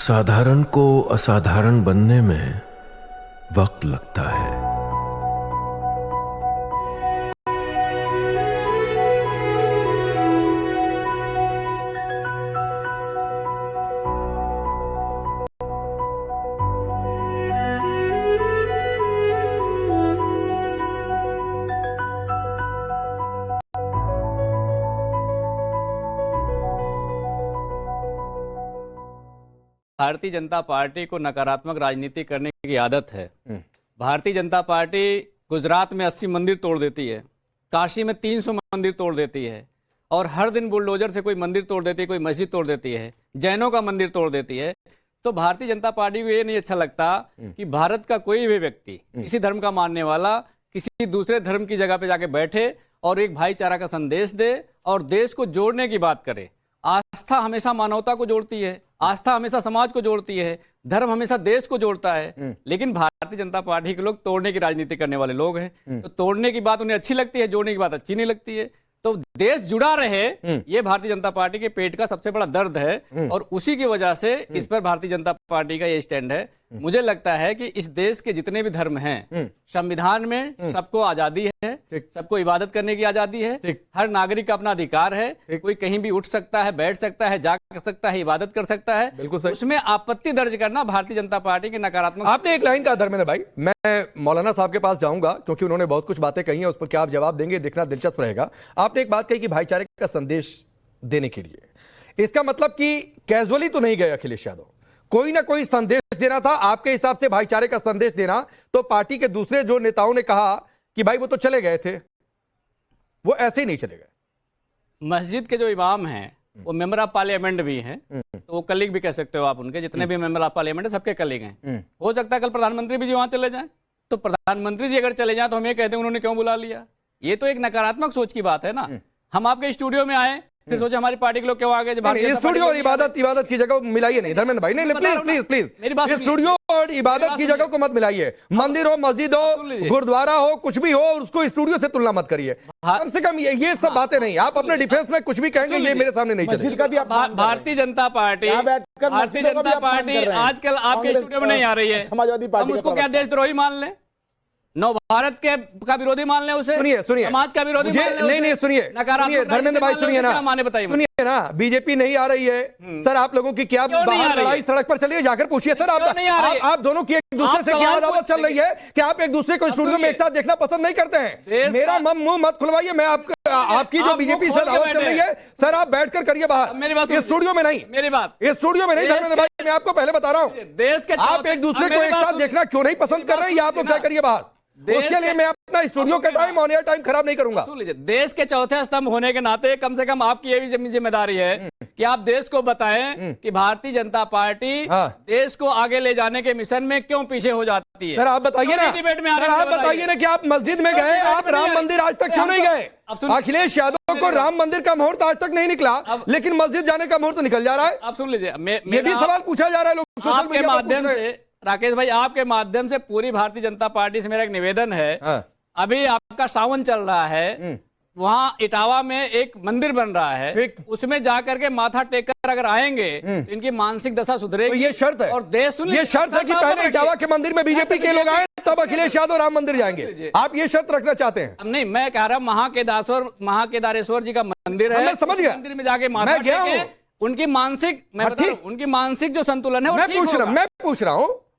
साधारण को असाधारण बनने में वक्त लगता है। भारतीय जनता पार्टी को नकारात्मक राजनीति करने की आदत है। भारतीय जनता पार्टी गुजरात में 80 मंदिर तोड़ देती है, काशी में 300 मंदिर तोड़ देती है और हर दिन बुलडोजर से कोई मंदिर तोड़ देती है, कोई मस्जिद तोड़ देती है, जैनों का मंदिर तोड़ देती है। तो भारतीय जनता पार्टी को ये नहीं अच्छा लगता कि भारत का कोई भी व्यक्ति, किसी धर्म का मानने वाला, किसी दूसरे धर्म की जगह पे जाके बैठे और एक भाईचारा का संदेश दे और देश को जोड़ने की बात करे। आस्था हमेशा मानवता को जोड़ती है, आस्था हमेशा समाज को जोड़ती है, धर्म हमेशा देश को जोड़ता है। लेकिन भारतीय जनता पार्टी के लोग तोड़ने की राजनीति करने वाले लोग हैं। तो तोड़ने की बात उन्हें अच्छी लगती है, जोड़ने की बात अच्छी नहीं लगती है। तो देश जुड़ा रहे, ये भारतीय जनता पार्टी के पेट का सबसे बड़ा दर्द है और उसी की वजह से इस पर भारतीय जनता पार्टी का ये स्टैंड है। मुझे लगता है कि इस देश के जितने भी धर्म हैं, संविधान में सबको आजादी है, सबको इबादत करने की आजादी है, हर नागरिक का अपना अधिकार है, कोई कहीं भी उठ सकता है, बैठ सकता है, जा सकता है, इबादत कर सकता है। बिल्कुल सही। उसमें आपत्ति दर्ज करना भारतीय जनता पार्टी के नकारात्मक। आपने एक लाइन कहा धर्मेंद्र भाई, मैं मौलाना साहब के पास जाऊंगा क्योंकि उन्होंने बहुत कुछ बातें कही हैं, उस पर क्या आप जवाब देंगे देखना दिलचस्प रहेगा। आपने एक बात कही कि भाईचारे का संदेश देने के लिए, इसका मतलब कि कैजुअली तो नहीं गए अखिलेश यादव, कोई ना कोई संदेश देना था। आपके हिसाब से भाईचारे का संदेश देना, तो पार्टी के दूसरे जो नेताओं ने कहा कि भाई वो तो चले गए थे, वो ऐसे ही नहीं चले गए। मस्जिद के जो इमाम हैं वो मेंबर ऑफ पार्लियामेंट भी हैं, तो वो कलीग भी कह सकते हो आप उनके, जितने भी मेंबर ऑफ पार्लियामेंट है सबके कलीग हैं। हो सकता है कल प्रधानमंत्री भी जी वहां चले जाएं, तो प्रधानमंत्री जी अगर चले जाएं तो हम ये कहते हैं उन्होंने क्यों बुला लिया। ये तो एक नकारात्मक सोच की बात है ना। हम आपके स्टूडियो में आए, फिर सोचे हमारी पार्टी के लोग क्यों आ गए। स्टूडियो और इबादत की जगह मिलाइए नहीं धर्मेंद्र भाई, नहीं प्लीज मेरी बात, स्टूडियो और इबादत की जगह को मत मिलाइए। मंदिर हो, मस्जिद हो, गुरुद्वारा हो, कुछ भी हो, उसको स्टूडियो से तुलना मत करिए। कम से कम ये सब बातें नहीं। आप अपने डिफेंस में कुछ भी कहेंगे, ये मेरे सामने नहीं चलेगा। भारतीय जनता पार्टी आजकल आपके स्टूडियो में नहीं आ रही है, समाजवादी पार्टी उसको क्या देशद्रोही मान ले, नव भारत का विरोधी मान ले उसे, सुनिए समाज का विरोधी मान ले नहीं सुनिए धर्मेंद्र भाई, सुनिए ना, सुनिए ना, बीजेपी नहीं आ रही है सर, आप लोगों की क्या बाहर लड़ाई, सड़क पर चलिए जाकर पूछिए सर। आप दोनों की एक दूसरे से क्या अदावत चल रही है कि आप एक दूसरे को स्टूडियो में एक साथ देखना पसंद नहीं करते हैं। मेरा मुंह मत खुलवाइए। मैं आपकी जो बीजेपी से दावत चल रही है सर, आप बैठकर करिए बाहर, मेरी बात स्टूडियो में नहीं, मेरी बात स्टूडियो में नहीं। धर्मेंद्र भाई मैं आपको पहले बता रहा हूँ, देश के आप एक दूसरे को एक साथ देखना क्यों नहीं पसंद कर रहे हैं, आप लोग क्या करिए बाहर। उसके लिए मैं अपना स्टूडियो का टाइम, ऑन एयर टाइम खराब नहीं करूंगा। सुन लीजिए, देश के चौथे स्तंभ होने के नाते कम से कम आपकी ये भी जिम्मेदारी है कि आप देश को बताएं कि भारतीय जनता पार्टी देश को आगे ले जाने के मिशन में क्यों पीछे हो जाती है। सर आप बताइए ना, डिबेट में आप बताइए ना कि आप मस्जिद में गए, आप राम मंदिर आज तक क्यों नहीं गए। अखिलेश यादव को राम मंदिर का मुहूर्त आज तक नहीं निकला, लेकिन मस्जिद जाने का मुहूर्त निकल जा रहा है। आप सुन लीजिए, ये भी सवाल पूछा जा रहा है लोग सोशल मीडिया माध्यम से। राकेश भाई, आपके माध्यम से पूरी भारतीय जनता पार्टी से मेरा एक निवेदन है। अभी आपका सावन चल रहा है, वहां इटावा में एक मंदिर बन रहा है, उसमें जाकर के माथा टेक कर अगर आएंगे तो इनकी मानसिक दशा सुधरेगी। तो ये शर्त है, और देश ये शर्त है कि पहले इटावा के मंदिर में बीजेपी के लोग आए, तब अखिलेश यादव राम मंदिर जाएंगे। आप ये शर्त रखना चाहते हैं? नहीं, मैं कह रहा हूँ महाकेदारेश्वर जी का मंदिर है, मैं समझ गया, मंदिर में जाके माथा टेके, उनकी मानसिक जो संतुलन है।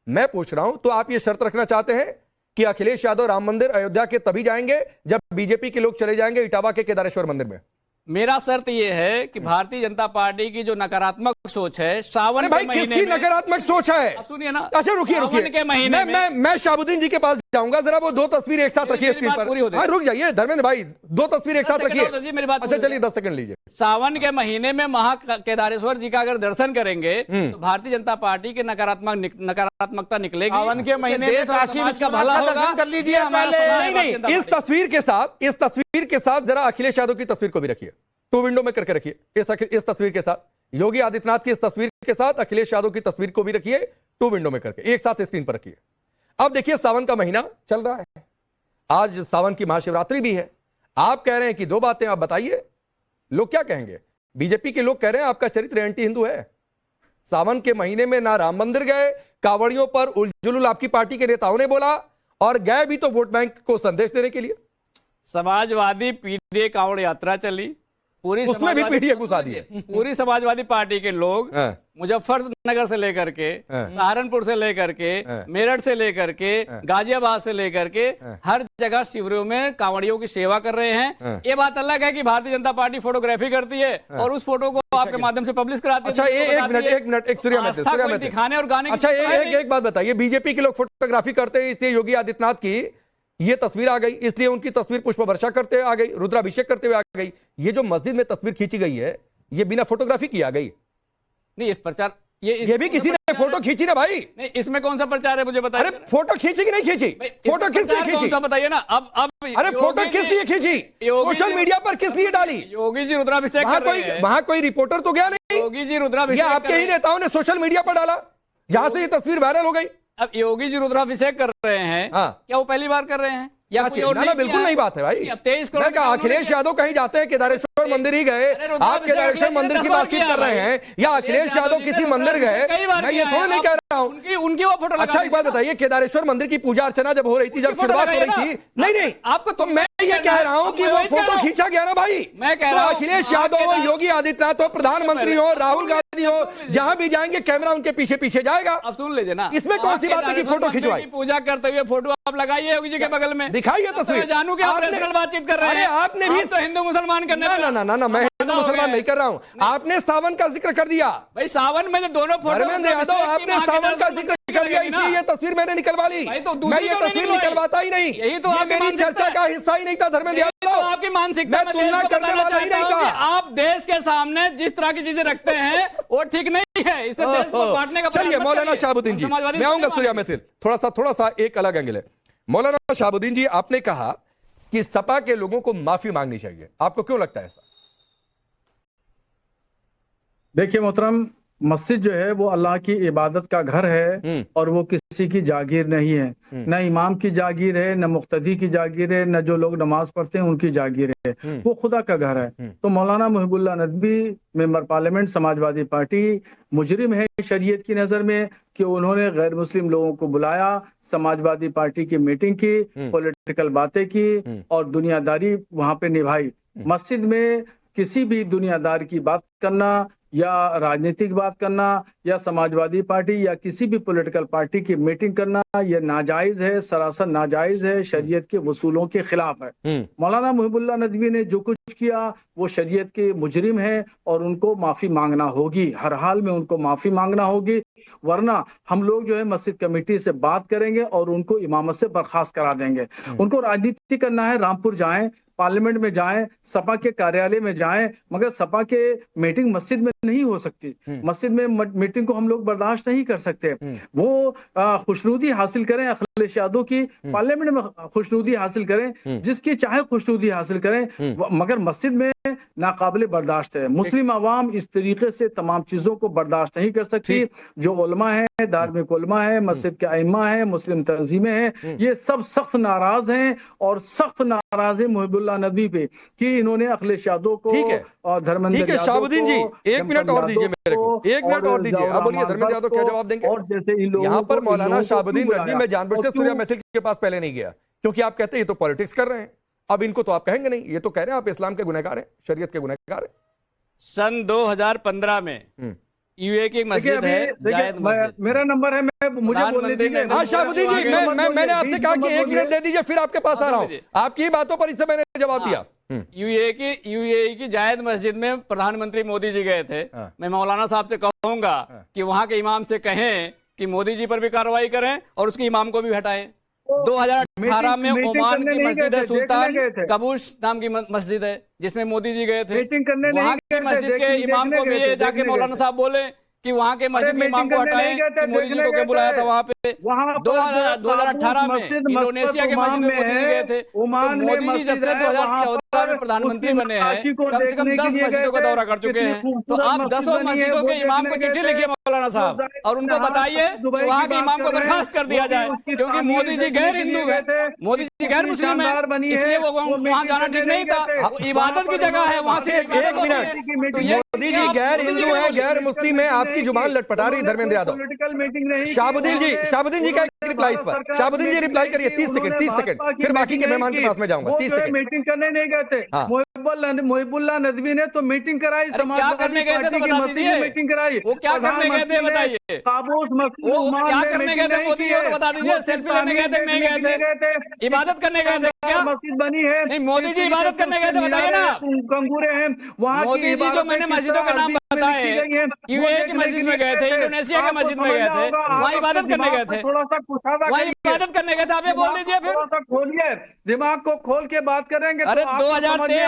मैं पूछ रहा हूं तो आप ये शर्त रखना चाहते हैं कि अखिलेश यादव राम मंदिर अयोध्या के तभी जाएंगे जब बीजेपी के लोग चले जाएंगे इटावा के केदारेश्वर मंदिर में? मेरा शर्त यह है कि भारतीय जनता पार्टी की जो नकारात्मक सोच है, सावन के महीने में नकारात्मक सोच है। आप सुनिए ना, अच्छा रुकिए के महीने मैं शाहबुद्दीन जी के पास जाऊंगा, जरा वो दो तस्वीर एक साथ रखिए स्क्रीन पर। हाँ रुक जाइए धर्मेंद्र भाई, दो तस्वीर एक साथ रखिए। मेरी बात, अच्छा चलिए 10 सेकंड लीजिए। सावन के महीने में महाकेदारेश्वर जी का अगर दर्शन करेंगे तो भारतीय जनता पार्टी के नकारात्मकता निकलेगी। सावन के महीने में काशी का भला होगा। कर लीजिए नहीं, इस तस्वीर के साथ जरा अखिलेश यादव की तस्वीर को भी रखिए, 2 विंडो में करके रखिए। इस तस्वीर के साथ योगी आदित्यनाथ की इस तस्वीर के साथ अखिलेश यादव की तस्वीर को भी रखिए, 2 विंडो में करके एक साथ स्क्रीन पर रखिए। अब देखिए सावन का महीना चल रहा है, आज सावन की महाशिवरात्रि भी है। आप कह रहे हैं कि 2 बातें, आप बताइए लोग क्या कहेंगे। बीजेपी के लोग कह रहे हैं आपका चरित्र एंटी हिंदू है, सावन के महीने में ना राम मंदिर गए, कांवड़ियों पर उलझुल आपकी पार्टी के नेताओं ने बोला, और गए भी तो वोट बैंक को संदेश देने के लिए। समाजवादी पीडीए कांवड़ यात्रा चली, पूरी उसमें भी पीडीए घुसा दिए। पूरी समाजवादी पार्टी के लोग मुजफ्फरनगर से लेकर के, सहारनपुर से लेकर के, मेरठ से लेकर के, गाजियाबाद से लेकर के हर जगह शिविरों में कांवड़ियों की सेवा कर रहे हैं। ये बात अलग है कि भारतीय जनता पार्टी फोटोग्राफी करती है और उस फोटो को आपके माध्यम से पब्लिश कराती है। अच्छा, एक मिनट दिखाने और गाने। अच्छा, एक बात बताइए, बीजेपी के लोग फोटोग्राफी करते हैं, इसलिए योगी आदित्यनाथ की ये तस्वीर आ गई, इसलिए उनकी तस्वीर पुष्प वर्षा करते आ गई, रुद्राभिषेक करते हुए आ गई। ये जो मस्जिद में तस्वीर खींची गई है, ये बिना फोटोग्राफी की आ गई। नहीं, इस प्रचार ये भी किसी ने फोटो खींची ना भाई। नहीं, इसमें कौन सा प्रचार है मुझे बताइए। अरे फोटो खींची कि नहीं खींची? फोटो किस लिए खींची? बताइए ना। अब अरे फोटो किस लिए खींची? सोशल मीडिया पर किस लिए डाली? योगी जी रुद्राभिषेक वहां कोई रिपोर्टर तो गया नहीं? योगी जी रुद्राभिषेक आपके ही नेताओं ने सोशल मीडिया पर डाला, जहां से ये तस्वीर वायरल हो गई। अब योगी जी रुद्राभिषेक कर रहे हैं, क्या वो पहली बार कर रहे हैं या कोई और? ना, बिल्कुल नहीं बात है भाई। 23 करोड़ अखिलेश यादव कहीं जाते हैं, केदारेश्वर मंदिर ही गए, आप केदारेश्वर मंदिर की बातचीत कर रहे हैं, या अखिलेश यादव किसी मंदिर गए? मैं ये थोड़ा नहीं कह रहा हूँ। उनकी वो फोटो। अच्छा, एक बात बताइए, केदारेश्वर मंदिर की पूजा अर्चना जब हो रही थी, जब शुरुआत हो रही थी, नहीं आपको, तो मैं ये कह रहा हूँ कि वो फोटो खींचा गया ना भाई। मैं कह रहा हूँ अखिलेश यादव हो, योगी आदित्यनाथ हो, प्रधानमंत्री हो, राहुल गांधी हो, जहां भी जाएंगे कैमरा उनके पीछे पीछे जाएगा। अब सुन लीजिए ना, इसमें कौन सी बात है कि फोटो खिंचवाई? पूजा करते हुए फोटो आप लगाइए योगी जी के बगल में, दिखाइए तस्वीर। जानू कि आप पर्सनल बातचीत कर रहे हैं। आपने भी तो हिंदू मुसलमान करने ना, मैं हिंदू मुसलमान नहीं कर रहा हूँ। आपने सावन का जिक्र कर दिया भाई। सावन में जो दोनों फोटो, धर्मेंद्र यादव, आपने सावन का जिक्र कर दिया, इसलिए ये तस्वीर मैंने निकलवा ली। मैं ये तस्वीर निकलवाता ही नहीं, यही तो मेरी चर्चा का हिस्सा ही नहीं था। धर्मेंद्र यादव, आपकी मानसिकता मैं तुलना करने वाला ही नहीं था। आप देश के सामने जिस तरह की चीजें रखते हैं वो ठीक नहीं है, इससे देश को बांटने का। चलिए मौलाना शहाबुद्दीन जी, मैं आऊंगा सूर्या में फिर थोड़ा सा एक अलग एंगल है। मौलाना शहाबुद्दीन जी, आपने कहा कि सपा के लोगों को माफी मांगनी चाहिए, आपको क्यों लगता है ऐसा? देखिए मोहतरम, मस्जिद जो है वो अल्लाह की इबादत का घर है और वो किसी की जागीर नहीं है। न इमाम की जागीर है, न मुक्तदी की जागीर है, न जो लोग नमाज पढ़ते हैं उनकी जागीर है। वो खुदा का घर है। तो मौलाना Muhibullah Nadvi, member parliament, Samajwadi party, मुजरिम है शरीयत की नजर में कि उन्होंने गैर मुस्लिम लोगों को बुलाया, समाजवादी पार्टी की मीटिंग की, पॉलिटिकल बातें की और दुनियादारी वहां पे निभाई। मस्जिद में किसी भी दुनियादार की बात करना या राजनीतिक बात करना या समाजवादी पार्टी या किसी भी पॉलिटिकल पार्टी की मीटिंग करना, यह नाजायज है, सरासर नाजायज है, शरीयत के वसूलों के खिलाफ है। मौलाना मुहिबुल्लाह नदवी ने जो कुछ किया वो शरीयत के मुजरिम है और उनको माफी मांगना होगी, हर हाल में उनको माफी मांगना होगी, वरना हम लोग जो है मस्जिद कमेटी से बात करेंगे और उनको इमामत से बर्खास्त करा देंगे। उनको राजनीति करना है, रामपुर जाएं, पार्लियामेंट में जाएं, सपा के कार्यालय में जाएं, मगर सपा के मीटिंग मस्जिद में नहीं हो सकती। मस्जिद में मीटिंग को हम लोग बर्दाश्त नहीं कर सकते। वो खुशनुदी हासिल करें अखिलेश यादव की, पार्लियामेंट में खुशनुदी हासिल करें, जिसकी चाहे खुशनुदी हासिल करें, मगर मस्जिद में नाकाबिले बर्दाश्त है। मुस्लिम आवाम इस तरीके से तमाम चीजों को बर्दाश्त नहीं कर सकती। जो उलमा है, धार्मिक उलमा है, मस्जिद के अइम्मा है, मुस्लिम तंजीमें हैं, ये सब सख्त नाराज हैं और सख्त नाराज है मुहिबुल्लाह नदवी पे कि इन्होंने अखिलेश यादव को और धर्मेंद्र यादव को। शहाबुद्दीन जी, एक मिनट और दीजिए मेरे को, एक मिनट और दीजिए। अब बोलिए धर्मेंद्र यादव क्या जवाब देंगे? और जैसे इन लोगों यहाँ पर को, मौलाना शहाबुद्दीन रजवी, मैं जानबूझकर क्यों? सूर्या महफिल के पास पहले नहीं गया क्योंकि आप कहते हैं ये तो पॉलिटिक्स कर रहे हैं। अब इनको तो आप कहेंगे नहीं, ये तो कह रहे हैं आप इस्लाम के गुनहगार हैं, शरीयत के गुनहगार हैं। सन 2015 में यूए की मस्जिद है, जायद मस्जिद। मेरा नंबर है, मुझे बोलने दीजिए। हाँ शहाबुद्दीन जी, मैंने आपसे कहा कि एक मिनट दे दीजिए, फिर आपके पास आ रहा हूँ। आपकी बातों पर इससे मैंने जवाब दिया। यूएई की जायद मस्जिद में प्रधानमंत्री मोदी जी गए थे। मैं मौलाना साहब से कहूंगा कि वहां के इमाम से कहें कि मोदी जी पर भी कार्रवाई करें और उसके इमाम को भी हटाएं। 2018 में ओमान की मस्जिद है, सुल्तान कबूश नाम की मस्जिद है, जिसमें मोदी जी गए थे। वहां की मस्जिद के इमाम को भी ये जाके मौलाना साहब बोले कि वहां के मस्जिद के इमाम को हटाएं कि मोदी जी को क्या बुलाया था वहां पे। 2018 में इंडोनेशिया के मस्जिद में मोदी जी गए थे। मोदी जी जब से 2014 में प्रधानमंत्री बने हैं, कम से कम 10 मस्जिदों का दौरा कर चुके हैं, तो आप 10 मस्जिदों के इमाम को चिट्ठी लिखिए मौलाना साहब, और उनको बताइए कि वहाँ के इमाम को बर्खास्त कर दिया जाए, क्योंकि मोदी जी गैर हिंदू है, मोदी जी गैर मुस्लिम है, इसलिए वो वहाँ जाना ठीक नहीं था। इबादत की जगह है, वहाँ से एक मिनट, मोदी जी गैर हिंदू है, गैर मुस्लिम है, आपकी जुबान लटपटा रही धर्मेंद्र यादव। पॉलिटिकल मीटिंग नहीं, शाहबुद्दीन जी का एक रिप्लाई इस पर, शाहबुद्दीन जी रिप्लाई करिए 30 सेकंड, फिर बाकी के मेहमान के पास में जाऊंगा। 30 सेकंड। मीटिंग करने नहीं गए थे, मोहिबुल्लाह नदवी ने तो मीटिंग कराई, क्या करने गए थे तो बता दीजिए, मीटिंग कराई, वो क्या करने गए थे बताइए, वो क्या करने गए थे मोदी जी, तो बता दीजिए, सेल्फी लेने गए थे, नहीं गए थे, इबादत करने गए थे क्या? मस्जिद बनी है, नहीं मोदी जी इबादत करने गए थे, बताइए ना। कंगूरे हैं वहाँ, मोदी जी जो मैंने मस्जिदों के नाम बताए, यूएई की मस्जिद में गए थे, इंडोनेशिया की मस्जिद में गए थे, वहाँ इबादत करने गए थे, थोड़ा सा कुशादा वहाँ इबादत करने गए थे, आप ये बोल दीजिए फिर। थोड़ा सा खोलिए, दिमाग को खोल के बात करेंगे। अरे 2023